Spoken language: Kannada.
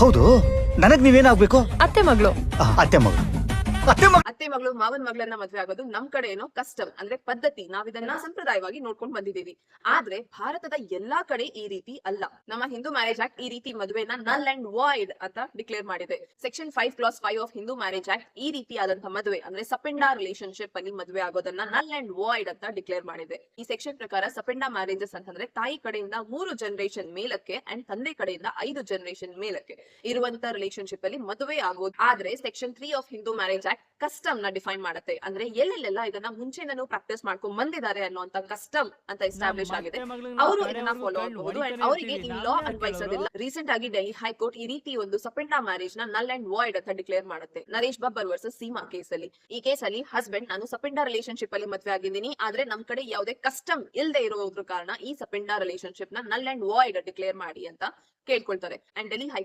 ಹೌದು, ನನಗ್ ನೀವೇನಾಗ್ಬೇಕು? ಅತ್ತೆ ಮಗಳು. ಅತ್ತೆ ಮಗಳು. ಅತ್ತೆ ಮಗಳು ಮಾವನ್ ಮಗಳನ್ನ ಮದ್ವೆ ಆಗೋದು ನಮ್ ಕಡೆ ಏನೋ ಕಸ್ಟಮ್ ಅಂದ್ರೆ ಪದ್ಧತಿ, ನಾವಿದನ್ನ ಸಂಪ್ರದಾಯವಾಗಿ ನೋಡ್ಕೊಂಡು ಬಂದಿದ್ದೀವಿ. ಆದ್ರೆ ಭಾರತದ ಎಲ್ಲಾ ಕಡೆ ಈ ರೀತಿ ಅಲ್ಲ. ನಮ್ಮ ಹಿಂದೂ ಮ್ಯಾರೇಜ್ ಆಕ್ಟ್ ಈ ರೀತಿ ಮದುವೆನ ನಲ್ ಅಂಡ್ ವಾಯ್ಡ್ ಅಂತ ಡಿಕ್ಲೇರ್ ಮಾಡಿದೆ. Section 5 of Hindu marriage act ಈ ರೀತಿಯಾದಂತಹ ಮದುವೆ ಅಂದ್ರೆ ಸಪೆಂಡ ರಿಲೇಶನ್ಶಿಪ್ ಅಲ್ಲಿ ಮದುವೆ ಆಗೋದನ್ನ ನಲ್ ಅಂಡ್ ವಾಯ್ಡ್ ಅಂತ ಡಿಕ್ಲೇರ್ ಮಾಡಿದೆ. ಈ ಸೆಕ್ಷನ್ ಪ್ರಕಾರ ಸಪೆಂಡ ಮ್ಯಾರೇಜಸ್ ಅಂತಂದ್ರೆ ತಾಯಿ ಕಡೆಯಿಂದ 3 ಜನರೇಷನ್ ಮೇಲಕ್ಕೆ ಅಂಡ್ ತಂದೆ ಕಡೆಯಿಂದ 5 ಜನರೇಷನ್ ಮೇಲಕ್ಕೆ ಇರುವಂತ ರಿಲೇಶನ್ಶಿಪ್ ಅಲ್ಲಿ ಮದುವೆ ಆಗೋದು. ಆದ್ರೆ section 3 of Hindu marriage act custom ನ ಡಿಫೈನ್ ಮಾಡುತ್ತೆ. ಅಂದ್ರೆ ಎಲ್ಲೆಲ್ಲ ಇದನ್ನ ಮುಂಚೆನೂ ಪ್ರಾಕ್ಟೀಸ್ ಮಾಡ್ಕೊಂಡ್ ಬಂದಿದ್ದಾರೆ ಅನ್ನುವಂತ ಕಸ್ಟಮ್ ಅಂತ ಎಸ್ಟಾಬ್ಲಿಷ್ ಆಗಿದೆ. ಅವರು ಇದನ್ನ ಫಾಲೋ ಆಗಬಹುದು ಅಂಡ್ ಅವರಿಗೆ ಈ ಲಾ ಅನ್ವಯಿಸೋದಿಲ್ಲ. ರೀಸೆಂಟ್ ಆಗಿ ಡೆಲ್ಲಿ ಹೈಕೋರ್ಟ್ ಈ ರೀತಿ ಒಂದು ಸಪೆಂಡ ಮ್ಯಾರೇಜ್ ನ ನಲ್ ಅಂಡ್ ವಾಯ್ಡ್ ಅಂತ ಡಿಕ್ಲೇರ್ ಮಾಡುತ್ತೆ. ನರೇಶ್ ಬಬ್ಬರ್ ವರ್ಸಸ್ ಸೀಮಾ ಕೇಸಲ್ಲಿ. ಈ ಕೇಸಲ್ಲಿ ಹಸ್ಬೆಂಡ್ ನಾನು ಸಪೆಂಡ ರಿಲೇಶನ್ಶಿಪ್ ಅಲ್ಲಿ ಮದುವೆ ಆಗಿದ್ದೀನಿ, ಆದ್ರೆ ನಮ್ ಕಡೆ ಯಾವುದೇ ಕಸ್ಟಮ್ ಇಲ್ಲದೆ ಇರೋದ್ರ ಕಾರಣ ಈ ಸಪೆಂಡ ರಿಲೇಶನ್ಶಿಪ್ ನ ನಲ್ ಅಂಡ್ ವಾಯ್ಡ್ ಡಿಕ್ಲೇರ್ ಮಾಡಿ ಅಂತ ಕೇಳ್ಕೊಳ್ತಾರೆ. And Delhi high court